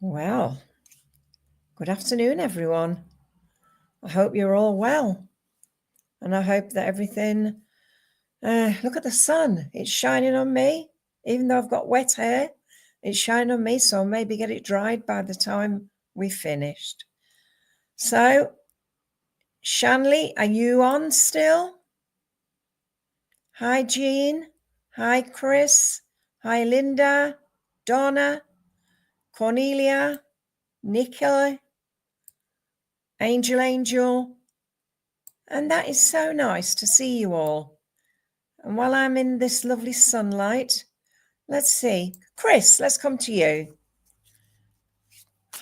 Well, good afternoon, everyone. I hope you're all well. And I hope that everything, look at the sun. It's shining on me. Even though I've got wet hair, it's shining on me. So I'll maybe get it dried by the time we've finished. So, Shanley, are you on still? Hi, Jean. Hi, Chris. Hi, Linda. Donna. Cornelia. Nicola. Angel. And that is so nice to see you all. And while I'm in this lovely sunlight, let's see. Chris, let's come to you.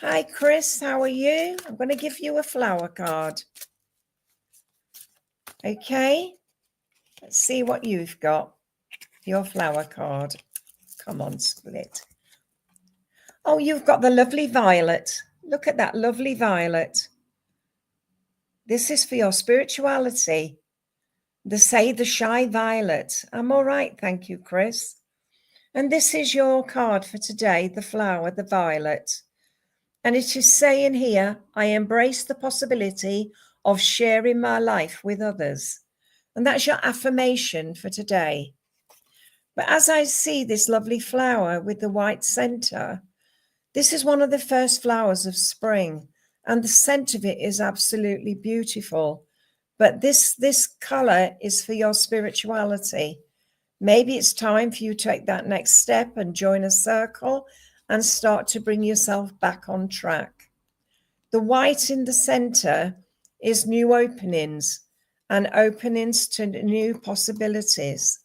Hi, Chris. How are you? I'm going to give you a flower card. Okay. Let's see what you've got. Your flower card. Come on, Split. Oh, you've got the lovely violet. Look at that lovely violet. This is for your spirituality. The shy violet. I'm all right, thank you, Chris. And this is your card for today, the flower, the violet. And it is saying here, I embrace the possibility of sharing my life with others. And that's your affirmation for today. But as I see this lovely flower with the white center, this is one of the first flowers of spring. And the scent of it is absolutely beautiful. But this color is for your spirituality. Maybe it's time for you to take that next step and join a circle and start to bring yourself back on track. The white in the center is new openings and openings to new possibilities.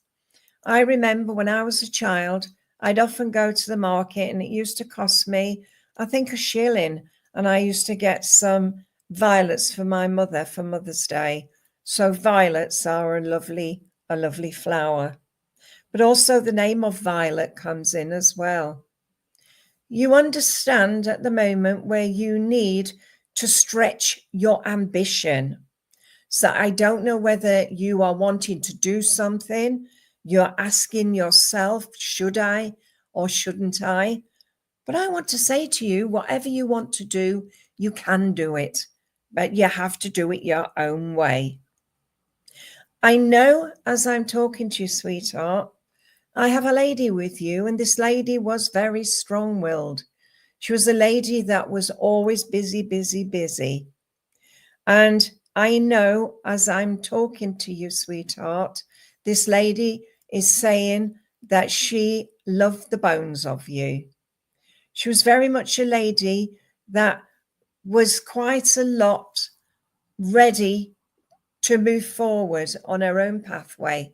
I remember when I was a child, I'd often go to the market and it used to cost me, I think, £1. And I used to get some violets for my mother for Mother's Day. So violets are a lovely flower. But also the name of violet comes in as well. You understand at the moment where you need to stretch your ambition. So I don't know whether you are wanting to do something. You're asking yourself, should I or shouldn't I? But I want to say to you, whatever you want to do, you can do it. But you have to do it your own way. I know as I'm talking to you, sweetheart, I have a lady with you, and this lady was very strong-willed. She was a lady that was always busy. And I know as I'm talking to you, sweetheart, this lady is saying that she loved the bones of you. She was very much a lady that was quite a lot ready to move forward on her own pathway.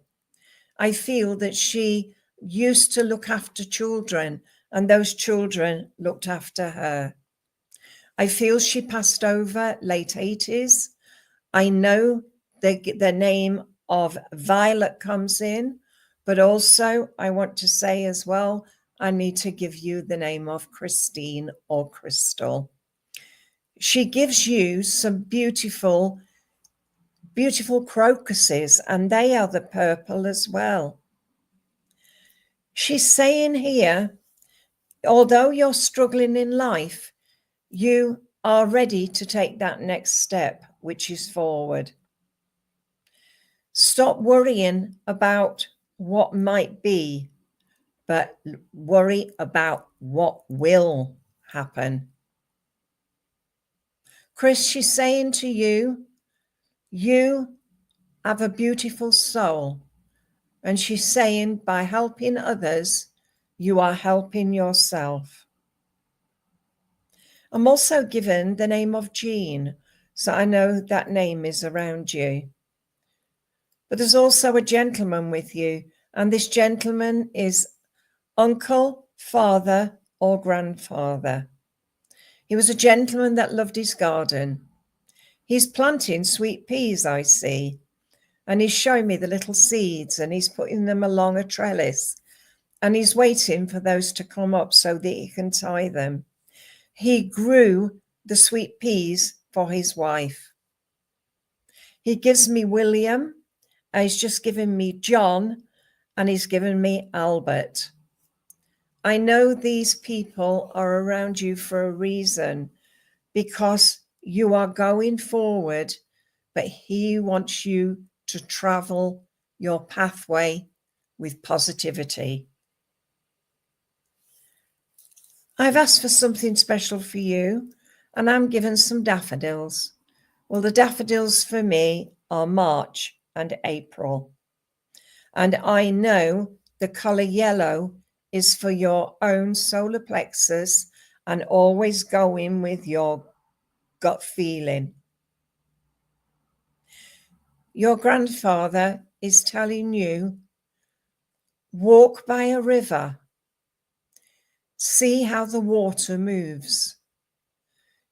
I feel that she used to look after children and those children looked after her. I feel she passed over late 80s. I know the name of Violet comes in, but also I want to say as well, I need to give you the name of Christine or Crystal. She gives you some beautiful crocuses, and they are the purple as well. She's saying here, although you're struggling in life, you are ready to take that next step, which is forward. Stop worrying about what might be, but worry about what will happen. Chris, she's saying to you, you have a beautiful soul. And she's saying by helping others, you are helping yourself. I'm also given the name of Jean, so I know that name is around you. But there's also a gentleman with you, and this gentleman is uncle, father, or grandfather. He was a gentleman that loved his garden. He's planting sweet peas, I see, and he's showing me the little seeds, and he's putting them along a trellis, and he's waiting for those to come up so that he can tie them. He grew the sweet peas for his wife. He gives me William, and he's just given me John, and he's given me Albert. I know these people are around you for a reason, because you are going forward, but he wants you to travel your pathway with positivity. I've asked for something special for you, and I'm given some daffodils. Well, the daffodils for me are March and April. And I know the color yellow is for your own solar plexus, and always go in with your gut feeling. Your grandfather is telling you, walk by a river, see how the water moves.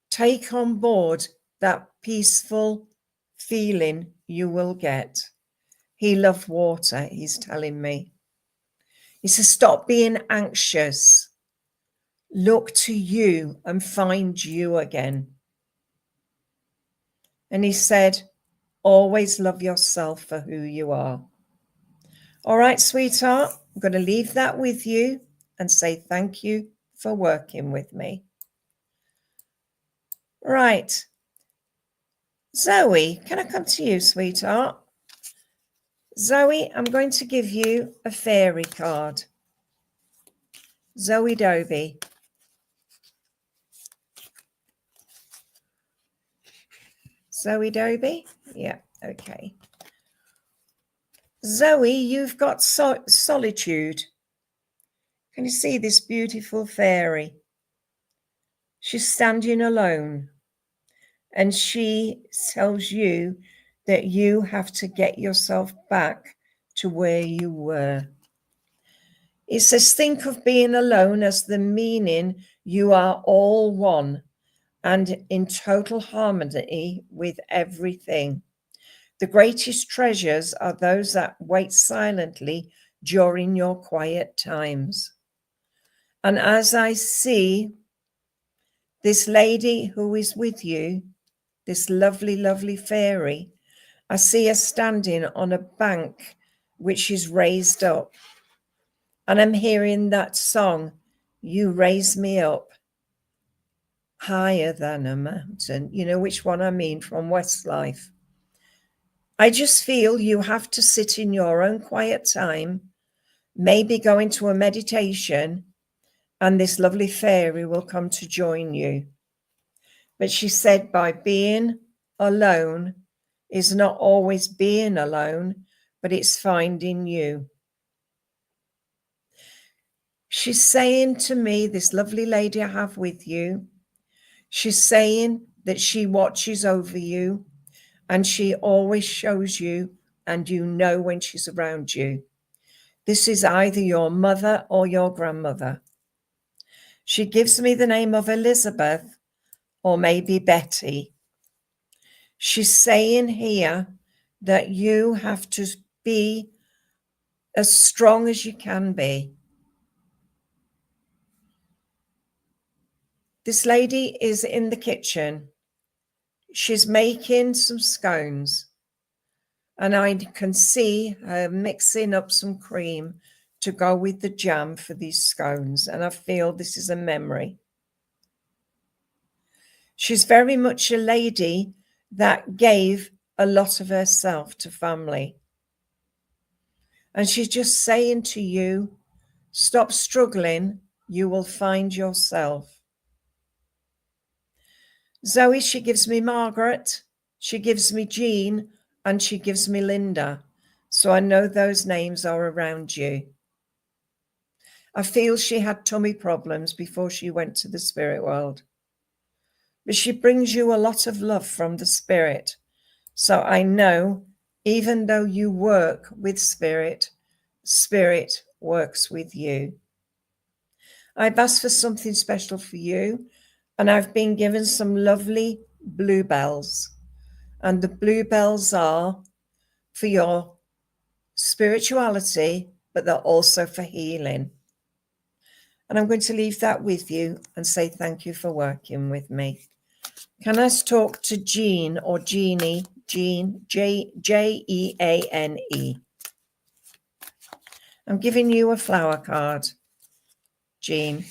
Take on board that peaceful feeling you will get. He loved water, he's telling me. He says, stop being anxious. Look to you and find you again. And he said, always love yourself for who you are. All right, sweetheart, I'm going to leave that with you and say thank you for working with me. Right. Zoe, can I come to you, sweetheart? Zoe, I'm going to give you a fairy card. Zoe Doby. Zoe Doby? Yeah, okay. Zoe, you've got solitude. Can you see this beautiful fairy? She's standing alone, and she tells you that you have to get yourself back to where you were. It says, think of being alone as the meaning you are all one and in total harmony with everything. The greatest treasures are those that wait silently during your quiet times. And as I see this lady who is with you, this lovely, lovely fairy, I see her standing on a bank which is raised up. And I'm hearing that song, You Raise Me Up Higher Than a Mountain. You know which one I mean, from Westlife. I just feel you have to sit in your own quiet time, maybe go into a meditation, and this lovely fairy will come to join you. But she said, by being alone is not always being alone, but it's finding you. She's saying to me, this lovely lady I have with you, she's saying that she watches over you and she always shows you, and you know when she's around you. This is either your mother or your grandmother. She gives me the name of Elizabeth or maybe Betty. She's saying here that you have to be as strong as you can be. This lady is in the kitchen. She's making some scones, and I can see her mixing up some cream to go with the jam for these scones, and I feel this is a memory. She's very much a lady that gave a lot of herself to family. And she's just saying to you, stop struggling, you will find yourself. Zoe, she gives me Margaret, she gives me Jean, and she gives me Linda. So I know those names are around you. I feel she had tummy problems before she went to the spirit world. But she brings you a lot of love from the spirit. So I know, even though you work with spirit, spirit works with you. I've asked for something special for you, and I've been given some lovely bluebells. And the bluebells are for your spirituality, but they're also for healing. And I'm going to leave that with you and say thank you for working with me. Can I talk to Jean or Jeannie? Jean, Jeane. I'm giving you a flower card. Jean.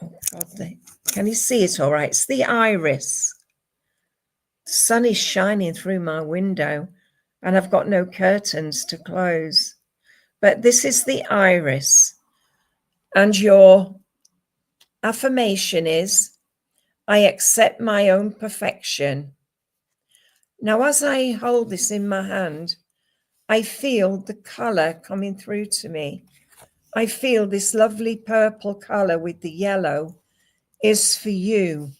Oh, God. Can you see it all right? It's the iris. The sun is shining through my window and I've got no curtains to close. But this is the iris. And your affirmation is, I accept my own perfection. Now, as I hold this in my hand, I feel the color coming through to me. I feel this lovely purple color with the yellow is for you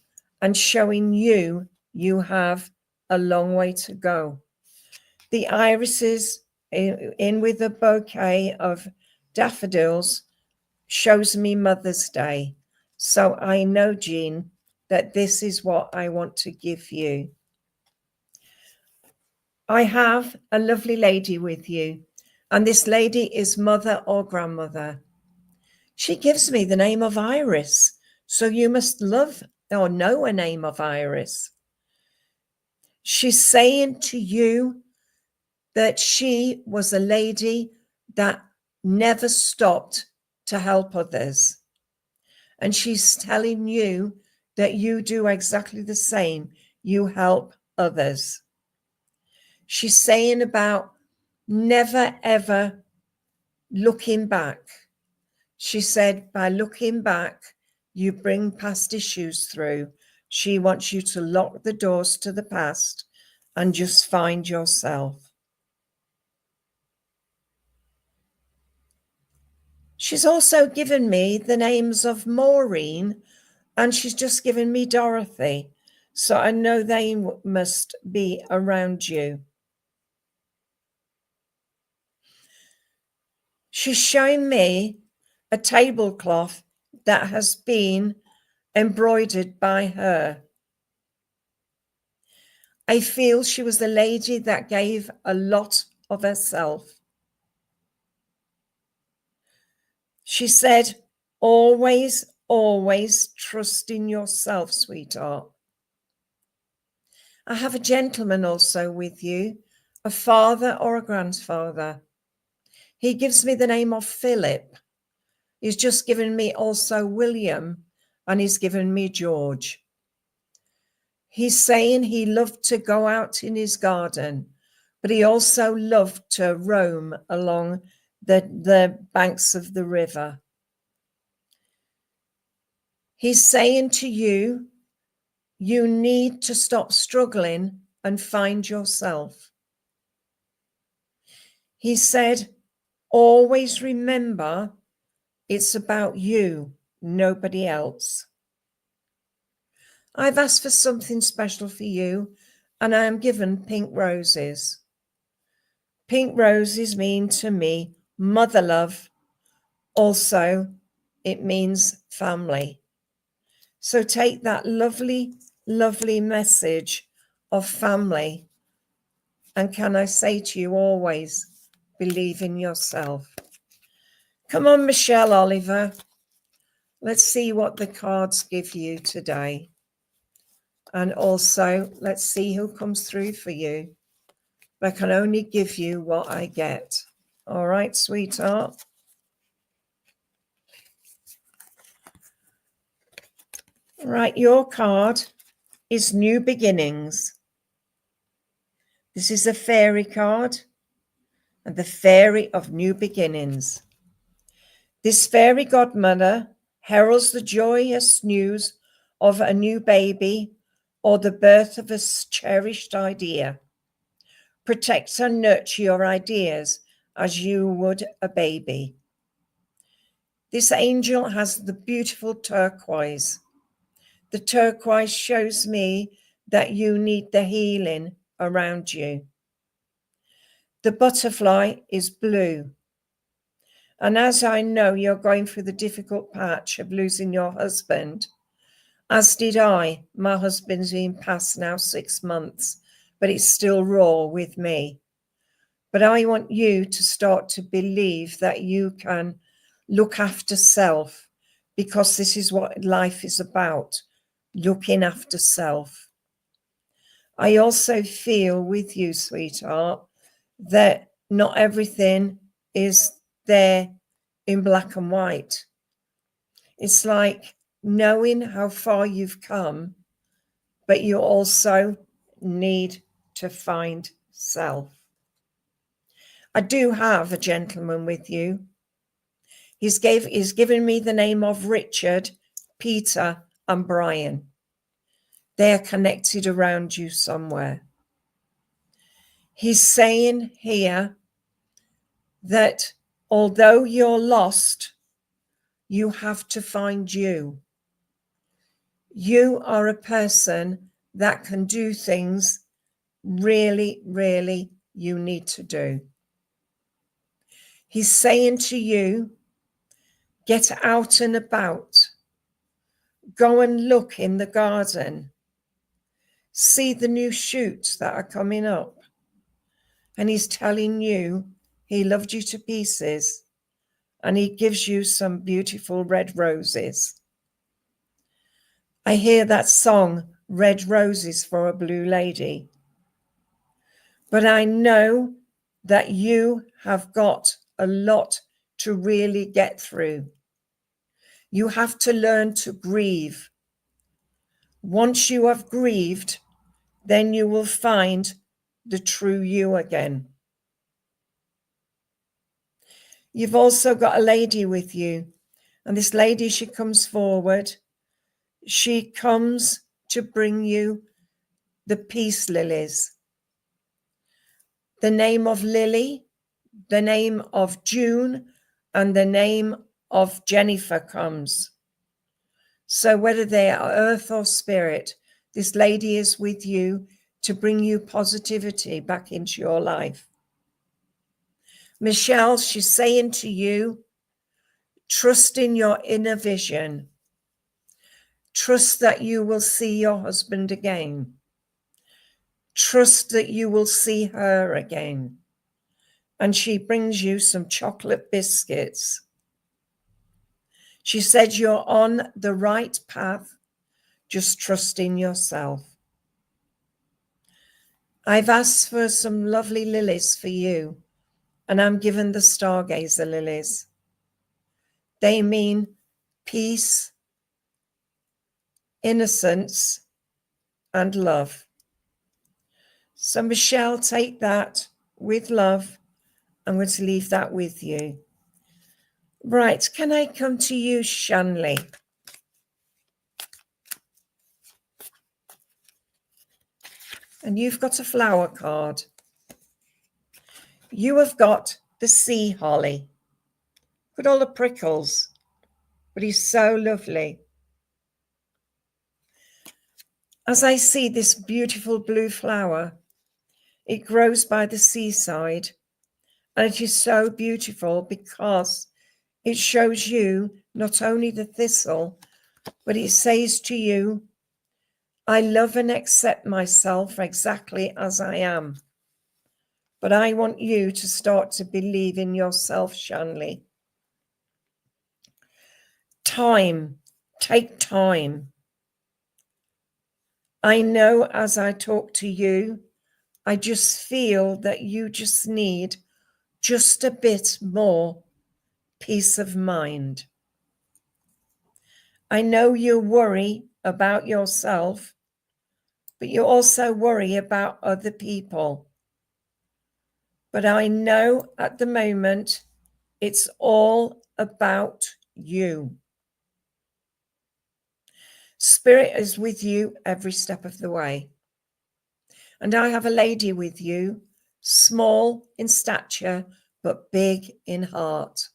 and showing you have a long way to go. The irises in with a bouquet of daffodils shows me Mother's Day. So I know, Jean, that this is what I want to give you. I have a lovely lady with you, and this lady is mother or grandmother. She gives me the name of Iris, so you must love or know a name of Iris. She's saying to you that she was a lady that never stopped to help others. And she's telling you that you do exactly the same. You help others. She's saying about never, ever looking back. She said, by looking back, you bring past issues through. She wants you to lock the doors to the past and just find yourself. She's also given me the names of Maureen, and she's just given me Dorothy. So I know they must be around you. She's showing me a tablecloth that has been embroidered by her. I feel she was a lady that gave a lot of herself. She said, always, always trust in yourself, sweetheart. I have a gentleman also with you, a father or a grandfather. He gives me the name of Philip. He's just given me also William, and he's given me George. He's saying he loved to go out in his garden, but he also loved to roam along the banks of the river. He's saying to you, you need to stop struggling and find yourself. He said, always remember it's about you, nobody else. I've asked for something special for you, and I am given pink roses. Pink roses mean to me mother love. Also, it means family. So take that lovely, lovely message of family. And can I say to you always, believe in yourself. Come on, Michelle Oliver. Let's see what the cards give you today. And also, let's see who comes through for you. I can only give you what I get. All right, sweetheart? Right, your card is New Beginnings. This is a fairy card, and the fairy of new beginnings. This fairy godmother heralds the joyous news of a new baby or the birth of a cherished idea. Protect and nurture your ideas as you would a baby. This angel has the beautiful turquoise. The turquoise shows me that you need the healing around you. The butterfly is blue. And as I know you're going through the difficult patch of losing your husband, as did I. My husband's been past now 6 months, but it's still raw with me. But I want you to start to believe that you can look after self, because this is what life is about, looking after self. I also feel with you, sweetheart, that not everything is there in black and white. It's like knowing how far you've come, but you also need to find self. I do have a gentleman with you. He's given me the name of Richard, Peter, and Brian. They are connected around you somewhere. He's saying here that although you're lost, you have to find you. You are a person that can do things really, really you need to do. He's saying to you, get out and about. Go and look in the garden. See the new shoots that are coming up. And he's telling you he loved you to pieces, and he gives you some beautiful red roses. I hear that song, Red Roses for a Blue Lady. But I know that you have got a lot to really get through. You have to learn to grieve. Once you have grieved, then you will find the true you again. You've also got a lady with you, and this lady, she comes forward. She comes to bring you the peace lilies. The name of Lily, the name of June, and the name of Jennifer comes. So whether they are earth or spirit, this lady is with you to bring you positivity back into your life. Michelle, she's saying to you, trust in your inner vision. Trust that you will see your husband again. Trust that you will see her again. And she brings you some chocolate biscuits. She said you're on the right path. Just trust in yourself. I've asked for some lovely lilies for you, and I'm given the stargazer lilies. They mean peace, innocence, and love. So Michelle, take that with love. I'm going to leave that with you. Right, can I come to you, Shanley? And you've got a flower card. You have got the sea holly. Look at all the prickles, but he's so lovely. As I see this beautiful blue flower, it grows by the seaside, and it is so beautiful because it shows you not only the thistle, but it says to you, I love and accept myself exactly as I am. But I want you to start to believe in yourself, Shanley. Time, take time. I know as I talk to you, I just feel that you just need just a bit more peace of mind. I know you worry about yourself, but you also worry about other people. But I know at the moment, it's all about you. Spirit is with you every step of the way. And I have a lady with you, small in stature, but big in heart.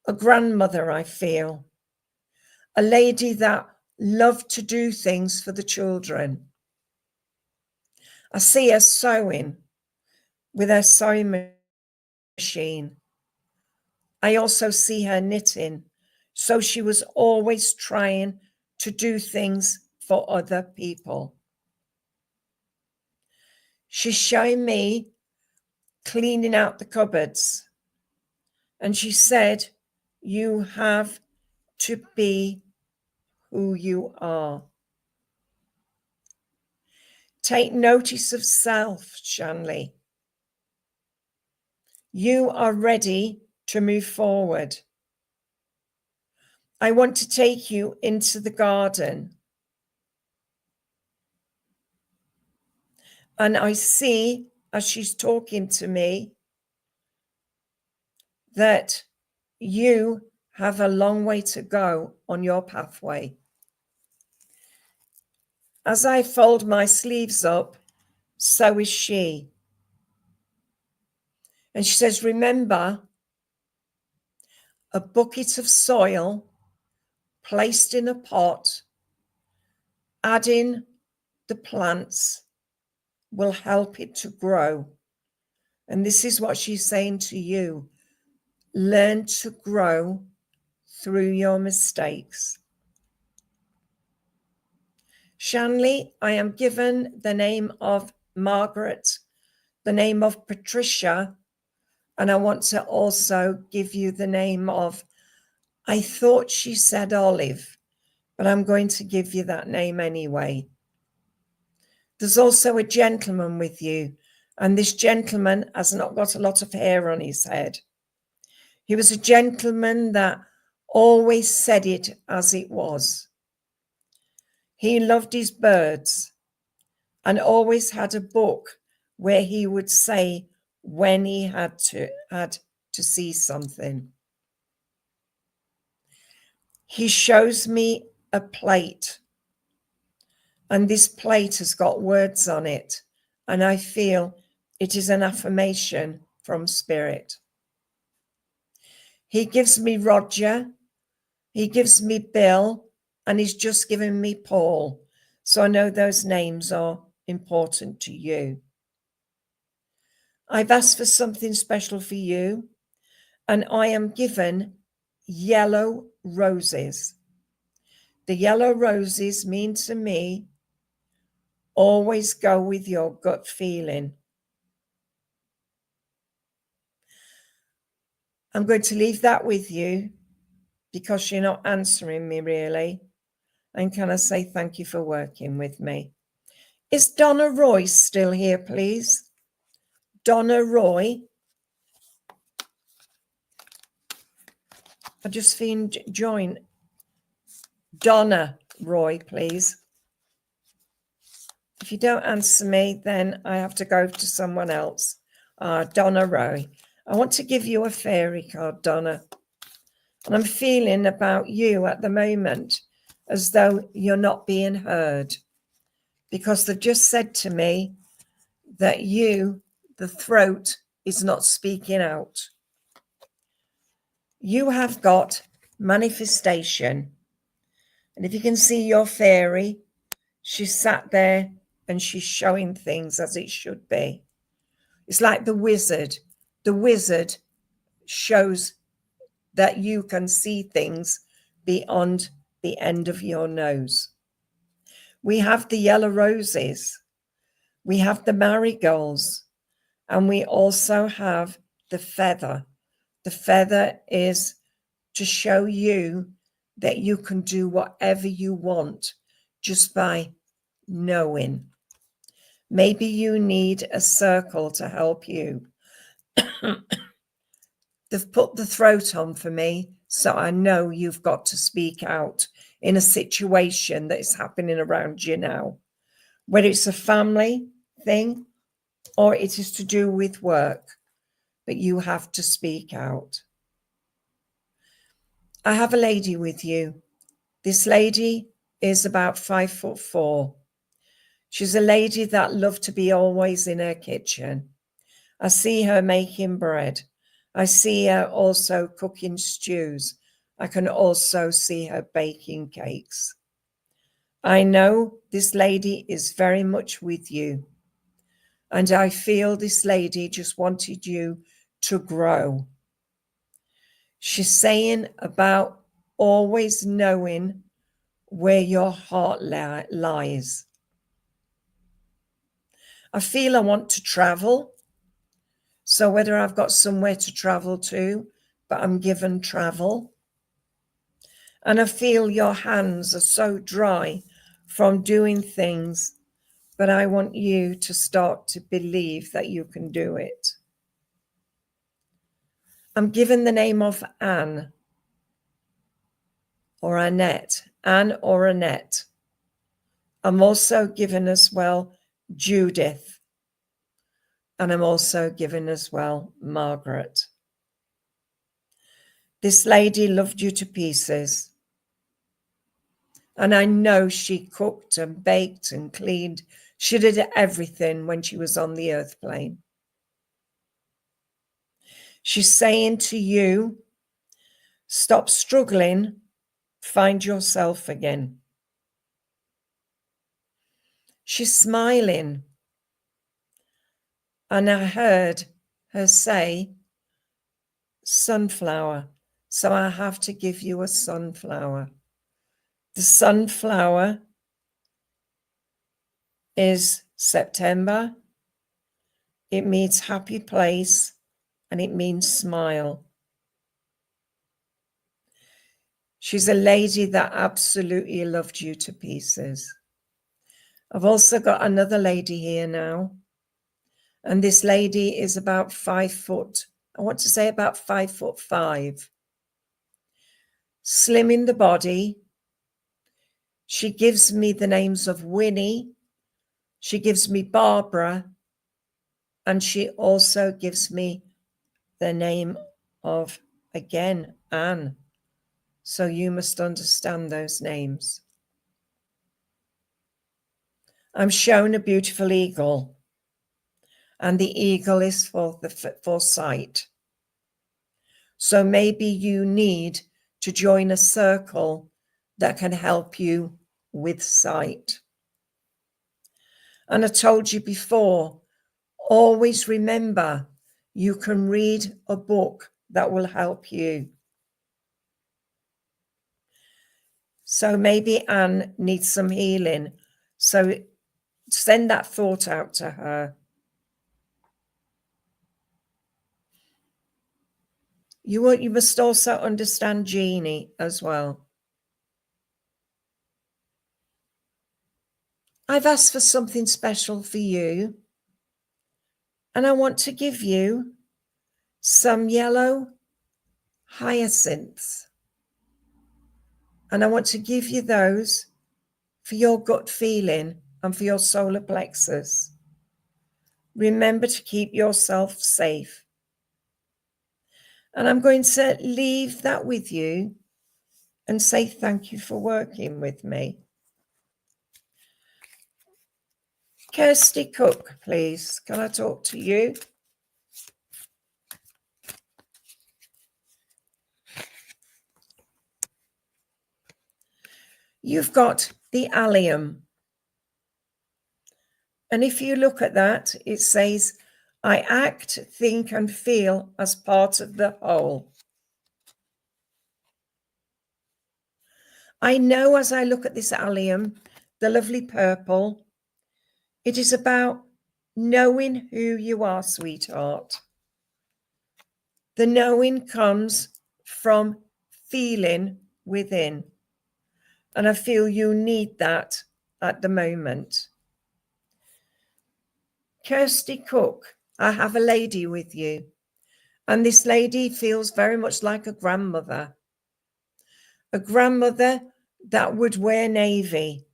A grandmother, I feel. A lady that loved to do things for the children. I see her sewing with her sewing machine. I also see her knitting. So she was always trying to do things for other people. She's showing me cleaning out the cupboards. And she said, you have to be who you are. Take notice of self, Shanley. You are ready to move forward. I want to take you into the garden. And I see, as she's talking to me, that you have a long way to go on your pathway. As I fold my sleeves up, so is she. And she says, remember, a bucket of soil placed in a pot, adding the plants will help it to grow. And this is what she's saying to you. Learn to grow through your mistakes. Shanley, I am given the name of Margaret, the name of Patricia, and I want to also give you the name of, I thought she said Olive, but I'm going to give you that name anyway. There's also a gentleman with you, and this gentleman has not got a lot of hair on his head. He was a gentleman that always said it as it was. He loved his birds and always had a book where he would say when he had to see something. He shows me a plate, and this plate has got words on it, and I feel it is an affirmation from Spirit. He gives me Roger, he gives me Bill, and he's just given me Paul. So I know those names are important to you. I've asked for something special for you, and I am given yellow roses. The yellow roses mean to me, always go with your gut feeling. I'm going to leave that with you because you're not answering me really. And can I say thank you for working with me? Is Donna Roy still here, please? Donna Roy. I just seen join. Donna Roy, please. If you don't answer me, then I have to go to someone else. Donna Roy. I want to give you a fairy card, Donna. And I'm feeling about you at the moment as though you're not being heard, because they've just said to me that you, the throat, is not speaking out. You have got manifestation. And if you can see your fairy, she's sat there and she's showing things as it should be. It's like the wizard. The wizard shows that you can see things beyond the end of your nose. We have the yellow roses. We have the marigolds. And we also have the feather. The feather is to show you that you can do whatever you want just by knowing. Maybe you need a circle to help you. They've put the throat on for me, so I know you've got to speak out in a situation that is happening around you now, whether it's a family thing or it is to do with work, but you have to speak out. I have a lady with you. This lady is about 5'4". She's a lady that loved to be always in her kitchen. I see her making bread. I see her also cooking stews. I can also see her baking cakes. I know this lady is very much with you. And I feel this lady just wanted you to grow. She's saying about always knowing where your heart lies. I feel I want to travel. So whether I've got somewhere to travel to, but I'm given travel. And I feel your hands are so dry from doing things, but I want you to start to believe that you can do it. I'm given the name of Anne or Annette. Anne or Annette. I'm also given as well Judith. And I'm also given as well Margaret. This lady loved you to pieces. And I know she cooked and baked and cleaned. She did everything when she was on the earth plane. She's saying to you, stop struggling, find yourself again. She's smiling. And I heard her say, sunflower. So I have to give you a sunflower. The sunflower is September. It means happy place and it means smile. She's a lady that absolutely loved you to pieces. I've also got another lady here now. And this lady is about 5 foot. I want to say about 5'5". Slim in the body. She gives me the names of Winnie. She gives me Barbara. And she also gives me the name of, again, Anne. So you must understand those names. I'm shown a beautiful eagle. And the eagle is for sight. So maybe you need to join a circle that can help you with sight. And I told you before, always remember you can read a book that will help you. So maybe Anne needs some healing. So send that thought out to her. You must also understand Jeannie as well. I've asked for something special for you. And I want to give you some yellow hyacinths. And I want to give you those for your gut feeling and for your solar plexus. Remember to keep yourself safe. And I'm going to leave that with you and say thank you for working with me. Kirsty Cook, please. Can I talk to you? You've got the allium. And if you look at that, it says, I act, think, and feel as part of the whole. I know as I look at this allium, the lovely purple, it is about knowing who you are, sweetheart. The knowing comes from feeling within. And I feel you need that at the moment. Kirsty Cook, I have a lady with you. And this lady feels very much like a grandmother. A grandmother that would wear navy.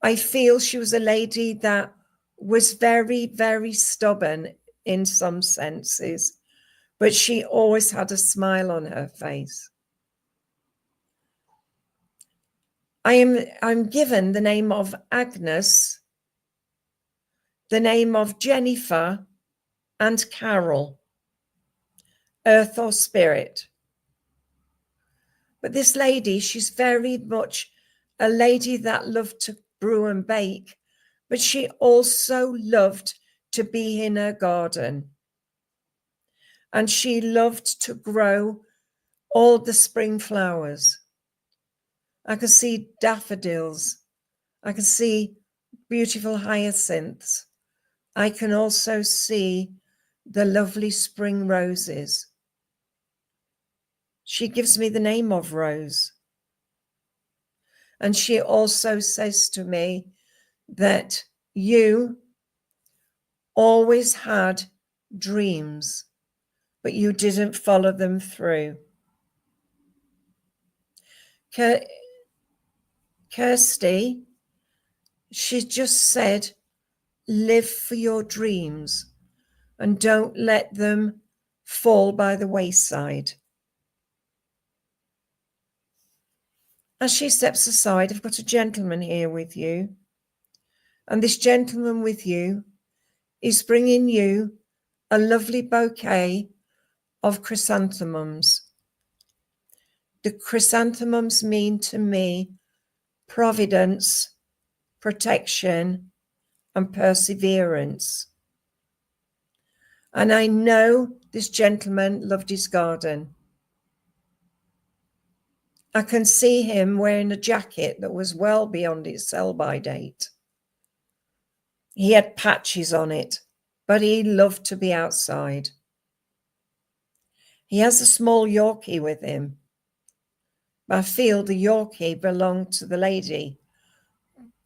I feel she was a lady that was very, very stubborn in some senses, but she always had a smile on her face. I'm given the name of Agnes, the name of Jennifer, and Carol, earth or spirit. But this lady, she's very much a lady that loved to brew and bake, but she also loved to be in her garden. And she loved to grow all the spring flowers. I could see daffodils. I can see beautiful hyacinths. I can also see the lovely spring roses. She gives me the name of Rose. And she also says to me that you always had dreams but you didn't follow them through. Kirsty, she just said, live for your dreams and don't let them fall by the wayside. As she steps aside, I've got a gentleman here with you. And this gentleman with you is bringing you a lovely bouquet of chrysanthemums. The chrysanthemums mean to me providence, protection, and perseverance. And I know this gentleman loved his garden. I can see him wearing a jacket that was well beyond its sell-by date. He had patches on it, but he loved to be outside. He has a small Yorkie with him. I feel the Yorkie belonged to the lady,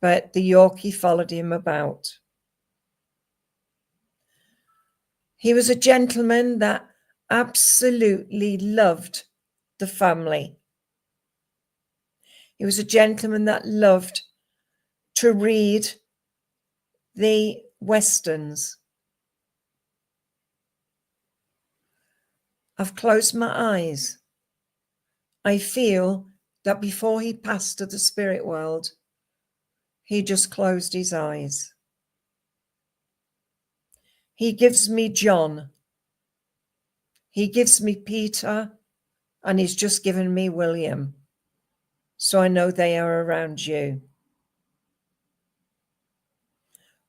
but the Yorkie followed him about. He was a gentleman that absolutely loved the family. He was a gentleman that loved to read the Westerns. I've closed my eyes. I feel that before he passed to the spirit world, he just closed his eyes. He gives me John. He gives me Peter, and he's just given me William. So I know they are around you.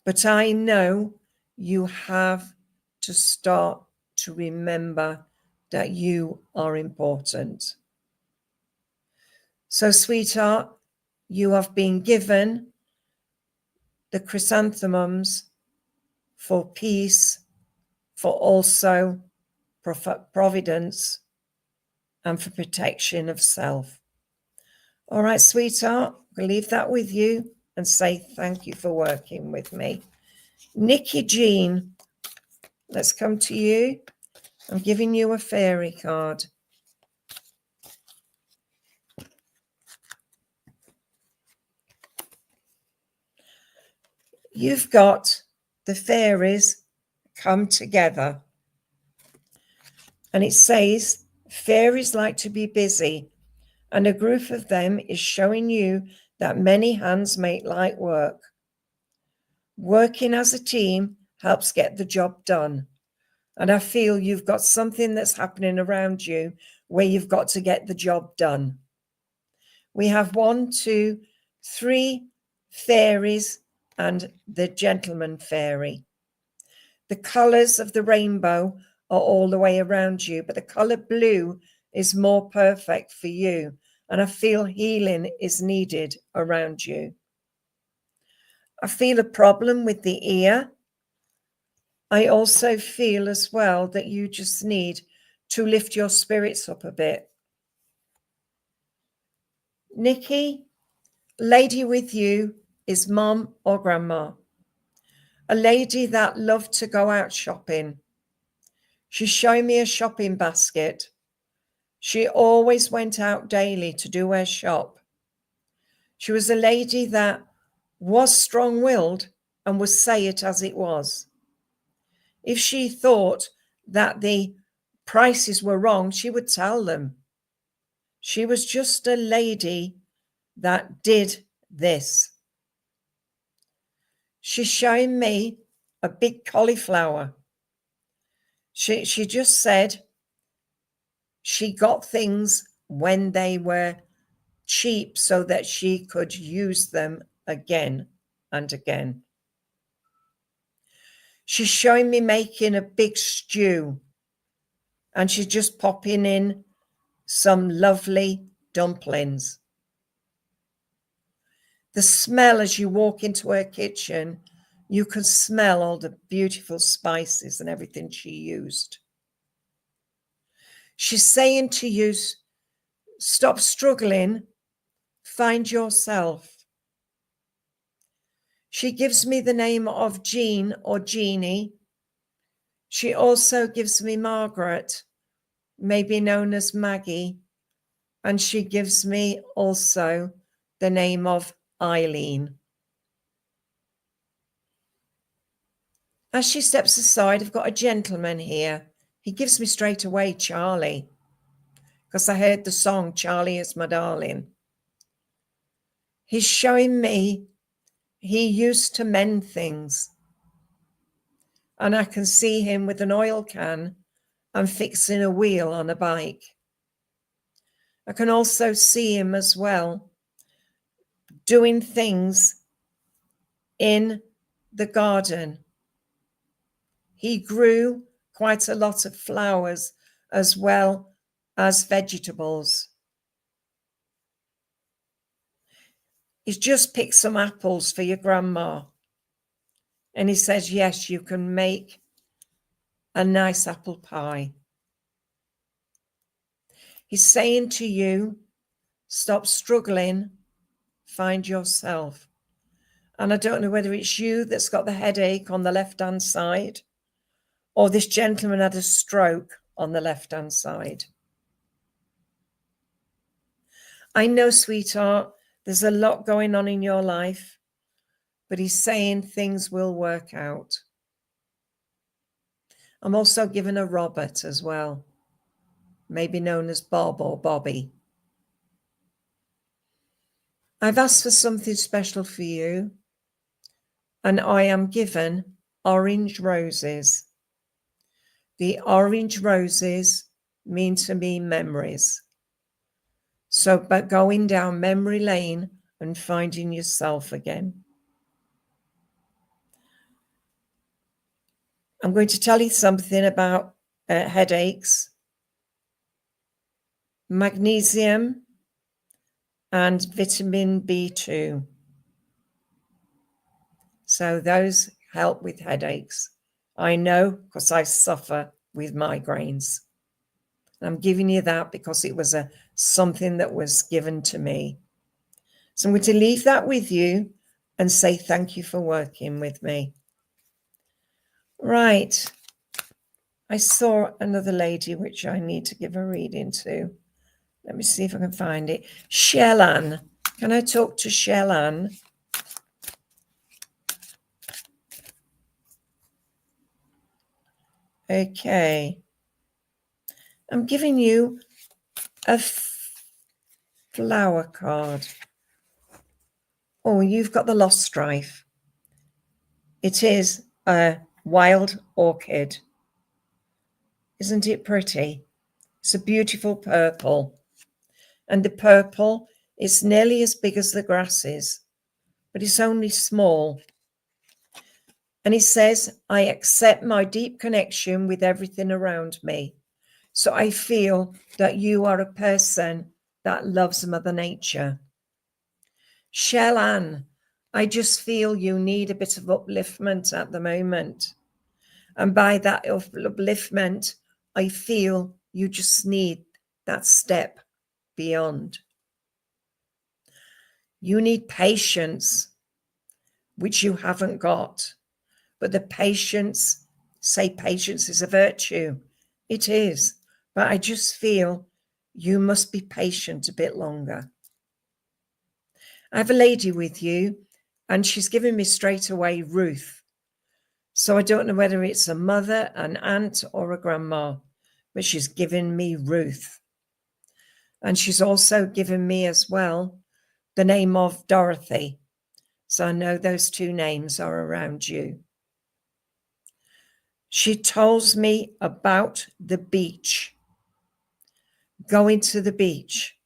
But I know you have to start to remember that you are important. So, sweetheart, you have been given the chrysanthemums for peace, for also providence, and for protection of self. All right, sweetheart, I'll leave that with you and say thank you for working with me. Nikki Jean, let's come to you. I'm giving you a fairy card. You've got the fairies come together. And it says, fairies like to be busy, and a group of them is showing you that many hands make light work. Working as a team helps get the job done. And I feel you've got something that's happening around you where you've got to get the job done. We have 1, 2, 3 fairies and the gentleman fairy. The colours of the rainbow are all the way around you, but the colour blue is more perfect for you. And I feel healing is needed around you. I feel a problem with the ear. I also feel as well that you just need to lift your spirits up a bit. Nikki, lady with you is mom or grandma. A lady that loved to go out shopping. She's showing me a shopping basket. She always went out daily to do her shop. She was a lady that was strong-willed and would say it as it was. If she thought that the prices were wrong, she would tell them. She was just a lady that did this. She's showing me a big cauliflower. She just said she got things when they were cheap so that she could use them again and again. She's showing me making a big stew, and she's just popping in some lovely dumplings. The smell as you walk into her kitchen, you can smell all the beautiful spices and everything she used. She's saying to you, stop struggling, find yourself. She gives me the name of Jean or Jeannie. She also gives me Margaret, maybe known as Maggie, and she gives me also the name of Eileen. As she steps aside, I've got a gentleman here. He gives me straight away Charlie, because I heard the song Charlie is my darling. He's showing me he used to mend things, and I can see him with an oil can and fixing a wheel on a bike. I can also see him as well doing things in the garden. He grew quite a lot of flowers as well as vegetables. He's just picked some apples for your grandma. And he says, yes, you can make a nice apple pie. He's saying to you, stop struggling, find yourself. And I don't know whether it's you that's got the headache on the left-hand side, or this gentleman had a stroke on the left-hand side. I know, sweetheart, there's a lot going on in your life, but he's saying things will work out. I'm also given a Robert as well, maybe known as Bob or Bobby. I've asked for something special for you, and I am given orange roses. The orange roses mean to me memories. So, but going down memory lane and finding yourself again. I'm going to tell you something about headaches, magnesium, and vitamin B2. So those help with headaches. I know because I suffer with migraines. I'm giving you that because it was something that was given to me. So I'm going to leave that with you and say thank you for working with me. Right. I saw another lady which I need to give a reading to. Let me see if I can find it. Shellan. Can I talk to Shellan? Okay. I'm giving you a flower card. Oh, you've got the lost strife. It is a wild orchid. Isn't it pretty? It's a beautiful purple. And the purple is nearly as big as the grasses, but it's only small. And he says, I accept my deep connection with everything around me. So I feel that you are a person that loves Mother Nature. Shellan, I just feel you need a bit of upliftment at the moment. And by that upliftment, I feel you just need that step beyond. You need patience, which you haven't got. But the patience, say patience is a virtue. It is. But I just feel you must be patient a bit longer. I have a lady with you, and she's given me straight away Ruth. So I don't know whether it's a mother, an aunt, or a grandma, but she's given me Ruth. And she's also given me as well the name of Dorothy. So I know those two names are around you. She tells me about the beach, going to the beach,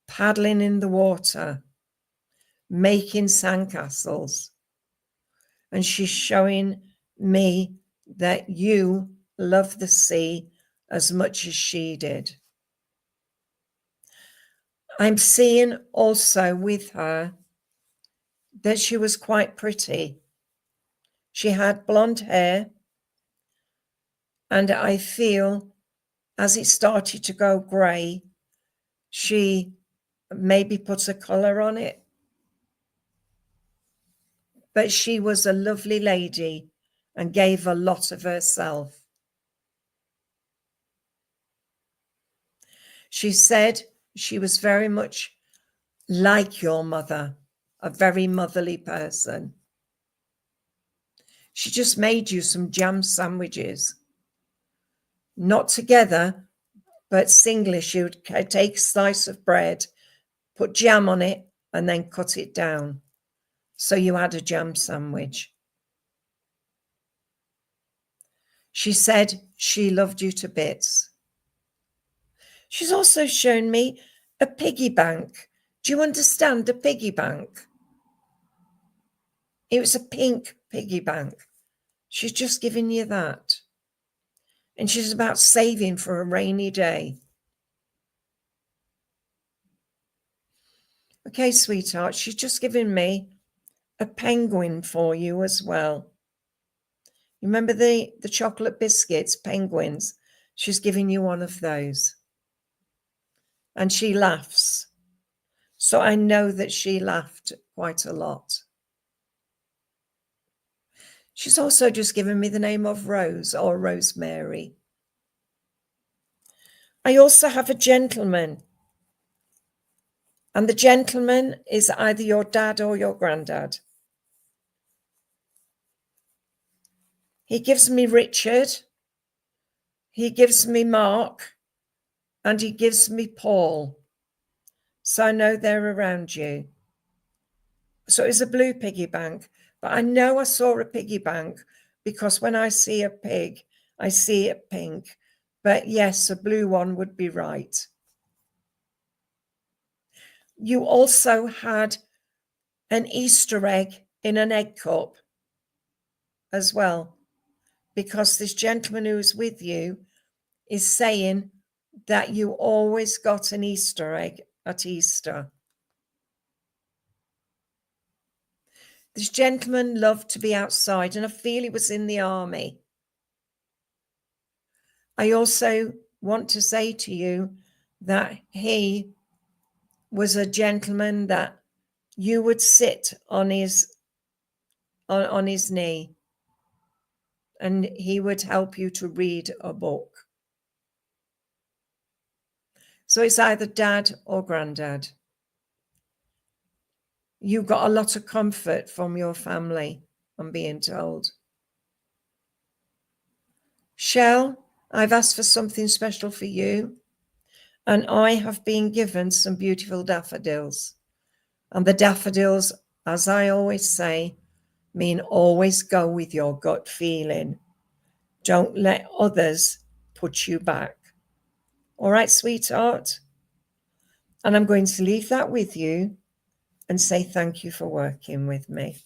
paddling in the water, making sandcastles. And she's showing me that you love the sea as much as she did. I'm seeing also with her that she was quite pretty. She had blonde hair, and I feel as it started to go grey, she maybe put a colour on it. But she was a lovely lady, and gave a lot of herself. She said she was very much like your mother, a very motherly person. She just made you some jam sandwiches, not together, but singly. She would take a slice of bread, put jam on it, and then cut it down. So you had a jam sandwich. She said she loved you to bits. She's also shown me a piggy bank. Do you understand a piggy bank? It was a pink piggy bank. She's just given you that. And she's about saving for a rainy day. Okay, sweetheart, she's just given me a penguin for you as well. Remember the chocolate biscuits, penguins? She's giving you one of those. And she laughs. So I know that she laughed quite a lot. She's also just given me the name of Rose or Rosemary. I also have a gentleman. And the gentleman is either your dad or your granddad. He gives me Richard. He gives me Mark. And he gives me Paul. So I know they're around you. So it's a blue piggy bank. But I know I saw a piggy bank because when I see a pig, I see it pink. But yes, a blue one would be right. You also had an Easter egg in an egg cup as well, because this gentleman who's with you is saying that you always got an Easter egg at Easter. This gentleman loved to be outside, and I feel he was in the army. I also want to say to you that he was a gentleman that you would sit on his knee and he would help you to read a book. So it's either dad or granddad. You got a lot of comfort from your family, I'm being told. Shell, I've asked for something special for you, and I have been given some beautiful daffodils. And the daffodils, as I always say, mean always go with your gut feeling. Don't let others put you back. All right, sweetheart? And I'm going to leave that with you and say thank you for working with me.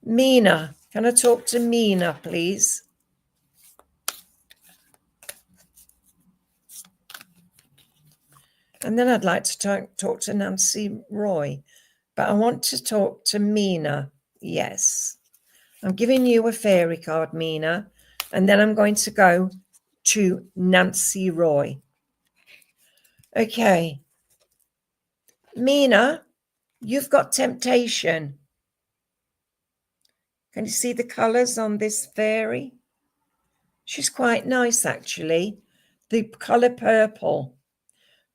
Mina, can I talk to Mina, please? And then I'd like to talk to Nancy Roy, but I want to talk to Mina. Yes. I'm giving you a fairy card, Mina, and then I'm going to go to Nancy Roy. Okay. Mina, you've got temptation. Can you see the colours on this fairy? She's quite nice, actually. The colour purple.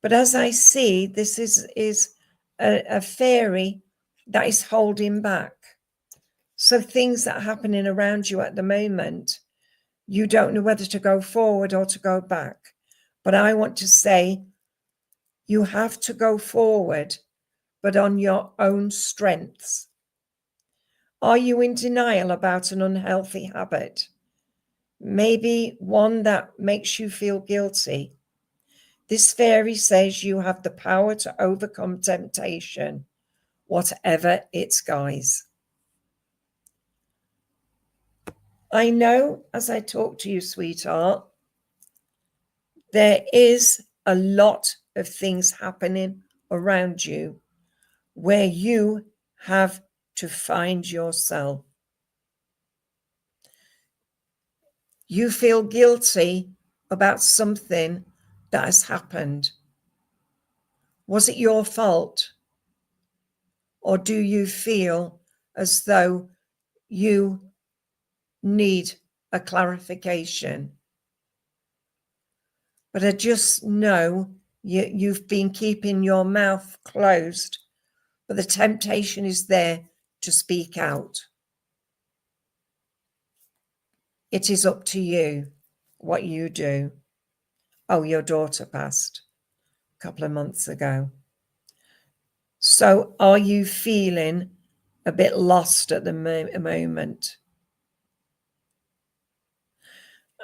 But as I see, this is a fairy that is holding back. So things that are happening around you at the moment, you don't know whether to go forward or to go back. But I want to say you have to go forward, but on your own strengths. Are you in denial about an unhealthy habit? Maybe one that makes you feel guilty. This fairy says you have the power to overcome temptation, whatever its guise. I know as I talk to you, sweetheart, there is a lot of things happening around you where you have to find yourself. You feel guilty about something that has happened. Was it your fault? Or do you feel as though you need a clarification. But I just know you've been keeping your mouth closed, but the temptation is there to speak out. It is up to you what you do. Oh, your daughter passed a couple of months ago. So are you feeling a bit lost at the moment?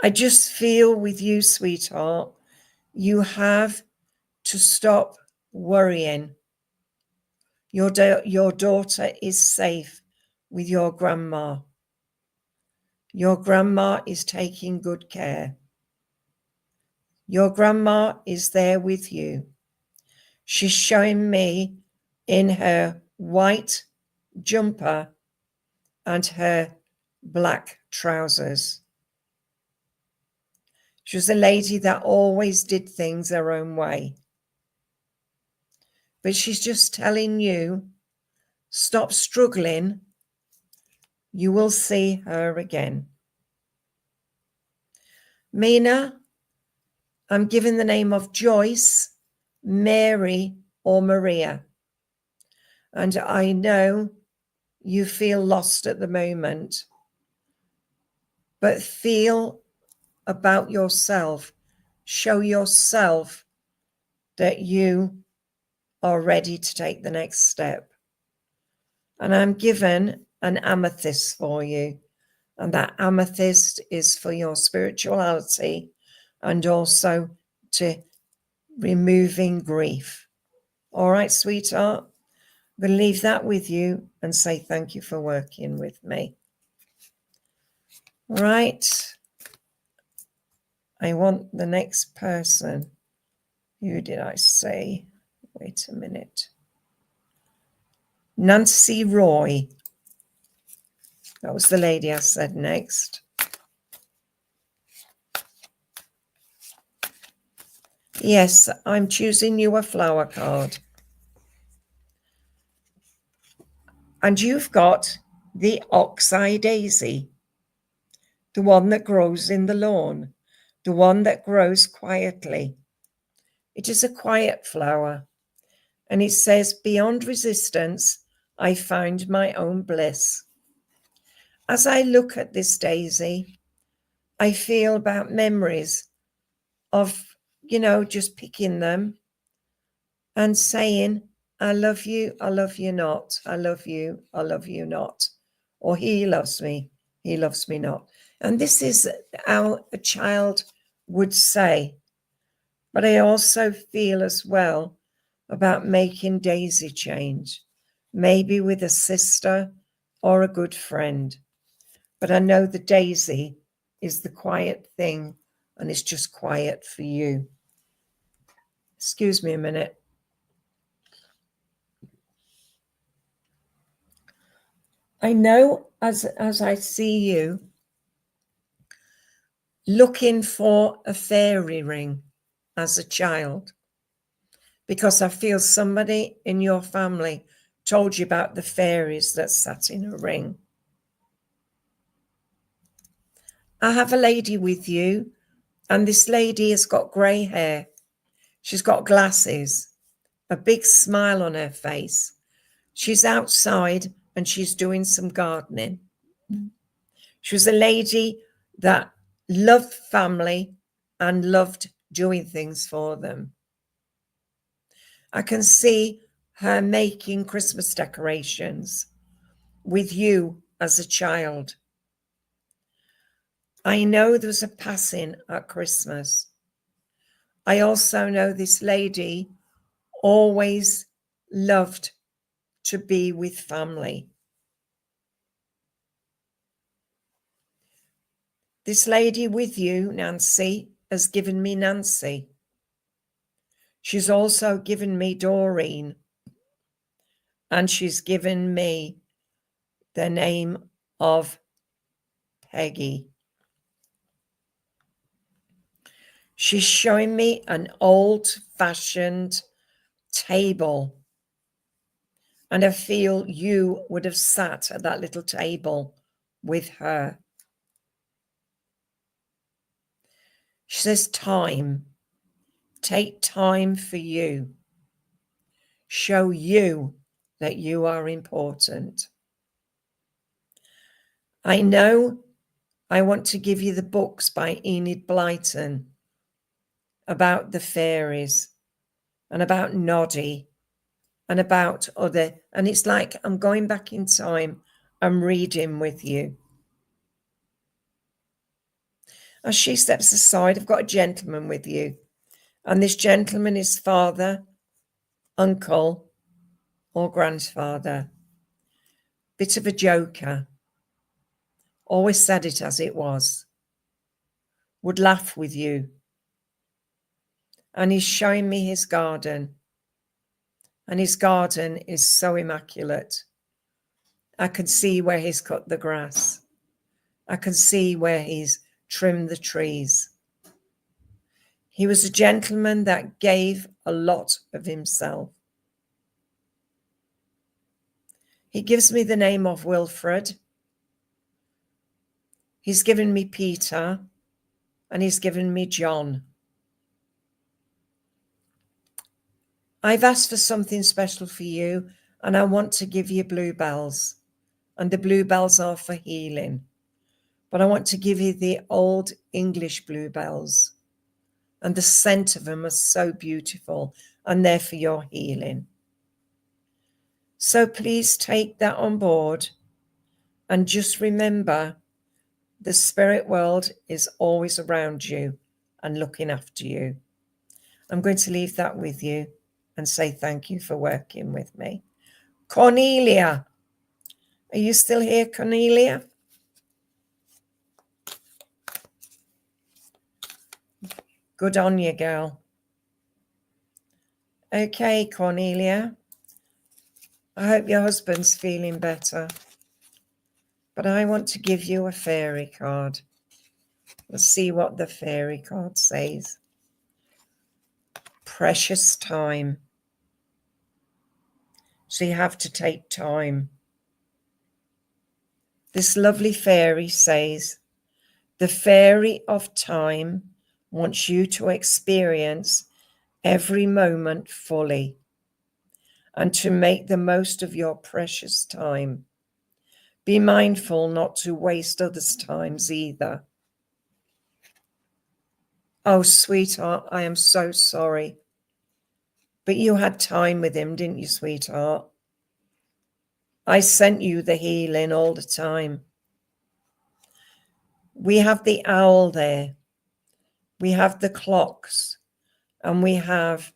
I just feel with you, sweetheart, you have to stop worrying. Your daughter is safe with your grandma. Your grandma is taking good care. Your grandma is there with you. She's showing me in her white jumper and her black trousers. She was a lady that always did things her own way. But she's just telling you, stop struggling. You will see her again. Mina, I'm given the name of Joyce, Mary, or Maria. And I know you feel lost at the moment, but feel about yourself. Show yourself that you are ready to take the next step. And I'm given an amethyst for you. And that amethyst is for your spirituality and also to removing grief. All right, sweetheart? I'm going to leave that with you and say thank you for working with me. Right. I want the next person. Who did I say? Wait a minute. Nancy Roy. That was the lady I said next. Yes, I'm choosing you a flower card. And you've got the oxeye daisy, the one that grows in the lawn, the one that grows quietly. It is a quiet flower. And it says, beyond resistance, I found my own bliss. As I look at this daisy, I feel about memories of, just picking them and saying, I love you not. I love you not. Or he loves me not. And this is how a child would say. But I also feel as well about making daisy change, maybe with a sister or a good friend. But I know the daisy is the quiet thing, and it's just quiet for you. Excuse me a minute. I know as I see you looking for a fairy ring as a child, because I feel somebody in your family told you about the fairies that sat in a ring. I have a lady with you, and this lady has got grey hair. She's got glasses, a big smile on her face. She's outside and she's doing some gardening. She was a lady that loved family and loved doing things for them. I can see her making Christmas decorations with you as a child. I know there was a passing at Christmas. I also know this lady always loved to be with family. This lady with you, Nancy, has given me Nancy. She's also given me Doreen. And she's given me the name of Peggy. She's showing me an old-fashioned table. And I feel you would have sat at that little table with her. She says, time. Take time for you. Show you that you are important. I know I want to give you the books by Enid Blyton about the fairies and about Noddy and about other, and it's like I'm going back in time and reading with you. As she steps aside, I've got a gentleman with you, and this gentleman is father, uncle, or grandfather. Bit of a joker. Always said it as it was. Would laugh with you. And he's showing me his garden. And his garden is so immaculate. I can see where he's cut the grass. I can see where he's trimmed the trees. He was a gentleman that gave a lot of himself. He gives me the name of Wilfred. He's given me Peter, and he's given me John. I've asked for something special for you, and I want to give you bluebells. And the bluebells are for healing. But I want to give you the old English bluebells. And the scent of them are so beautiful, and they're for your healing. So please take that on board, and just remember the spirit world is always around you and looking after you. I'm going to leave that with you and say thank you for working with me. Cornelia, are you still here, Cornelia? Good on you, girl. Okay, Cornelia. I hope your husband's feeling better. But I want to give you a fairy card. Let's see what the fairy card says. Precious time. So you have to take time. This lovely fairy says, the fairy of time wants you to experience every moment fully and to make the most of your precious time. Be mindful not to waste others' times either. Oh, sweetheart, I am so sorry. But you had time with him, didn't you, sweetheart? I sent you the healing all the time. We have the owl there. We have the clocks. And we have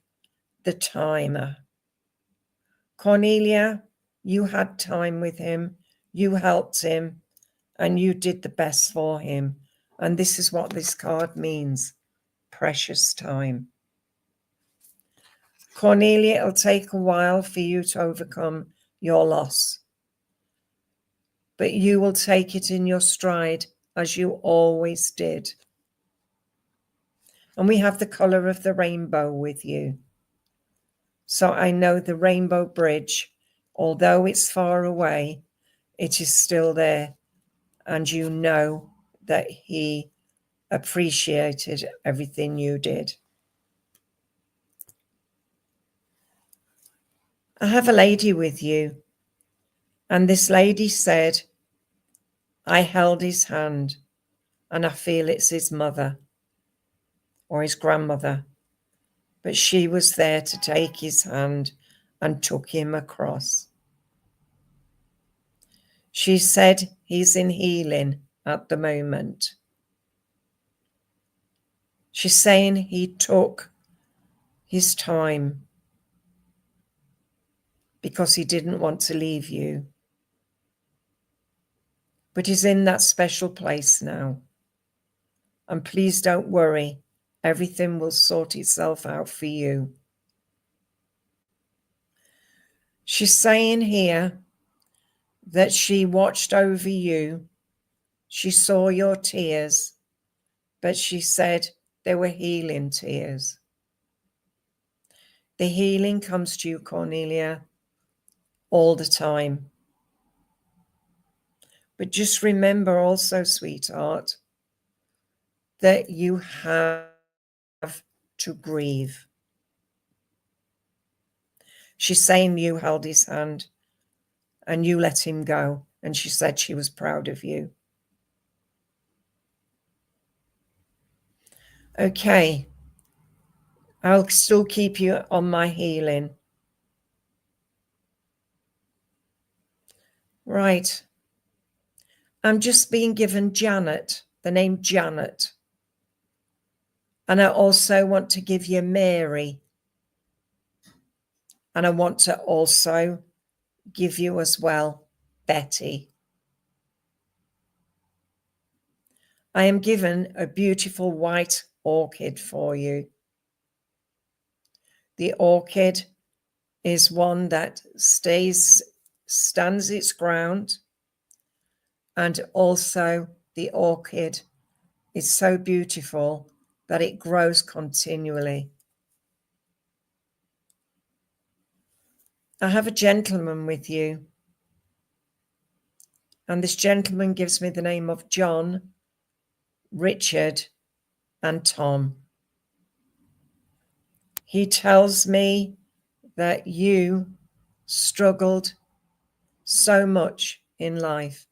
the timer. Cornelia, you had time with him. You helped him. And you did the best for him. And this is what this card means. Precious time. Cornelia, it'll take a while for you to overcome your loss. But you will take it in your stride as you always did. And we have the color of the rainbow with you. So I know the rainbow bridge, although it's far away, it is still there. And you know that he appreciated everything you did. I have a lady with you. And this lady said, I held his hand and I feel it's his mother or his grandmother. But she was there to take his hand and took him across. She said he's in healing at the moment. She's saying he took his time because he didn't want to leave you. But he's in that special place now. And please don't worry, everything will sort itself out for you. She's saying here that she watched over you. She saw your tears, but she said they were healing tears. The healing comes to you, Cornelia, all the time. But just remember also, sweetheart, that you have to grieve. She's saying you held his hand and you let him go. And she said she was proud of you. Okay. I'll still keep you on my healing. Right. I'm just being given Janet, the name Janet. And I also want to give you Mary. And I want to also give you as well Betty. I am given a beautiful white orchid for you. The orchid is one that stands its ground, and also the orchid is so beautiful that it grows continually. I have a gentleman with you, and this gentleman gives me the name of John, Richard, and Tom. He tells me that you struggled so much in life,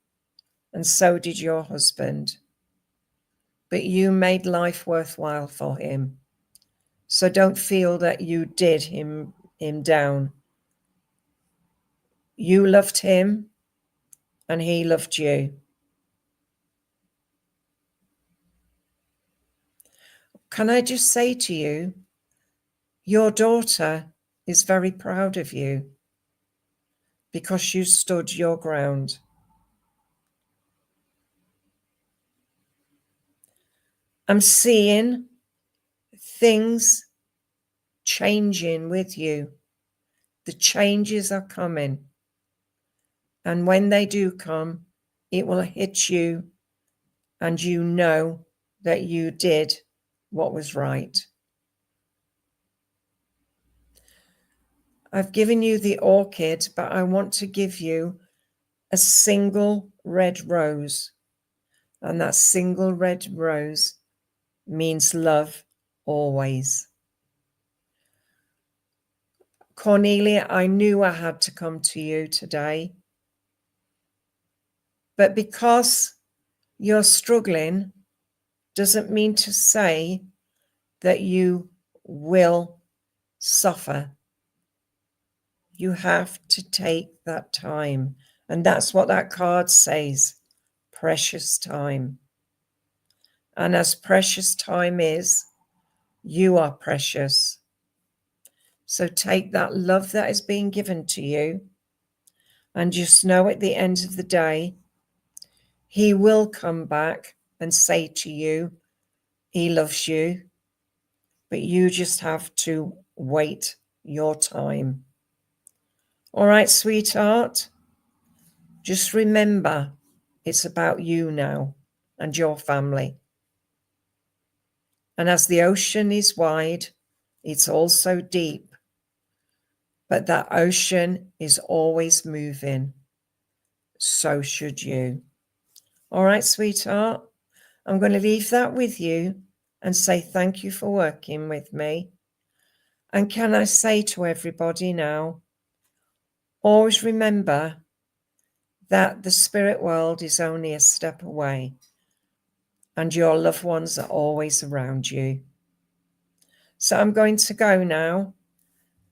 and so did your husband. But you made life worthwhile for him. So don't feel that you did him down. You loved him, and he loved you. Can I just say to you, your daughter is very proud of you because you stood your ground. I'm seeing things changing with you. The changes are coming. And when they do come, it will hit you, and you know that you did what was right. I've given you the orchid, but I want to give you a single red rose. And that single red rose means love always. Cornelia, I knew I had to come to you today. But because you're struggling doesn't mean to say that you will suffer. You have to take that time. And that's what that card says, precious time. And as precious time is, you are precious. So take that love that is being given to you, and just know at the end of the day, he will come back and say to you, he loves you, but you just have to wait your time. All right, sweetheart, just remember it's about you now and your family. And as the ocean is wide, it's also deep. But that ocean is always moving. So should you. All right, sweetheart, I'm going to leave that with you and say thank you for working with me. And can I say to everybody now, always remember that the spirit world is only a step away and your loved ones are always around you. So I'm going to go now.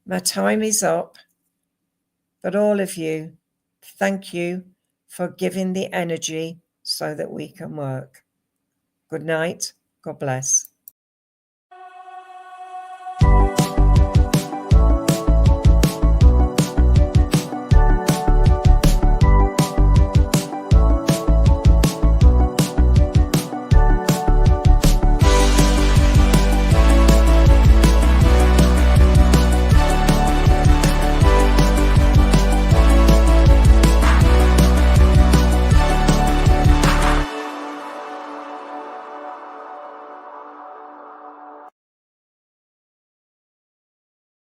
My time is up. But all of you, thank you for giving the energy so that we can work. Good night. God bless.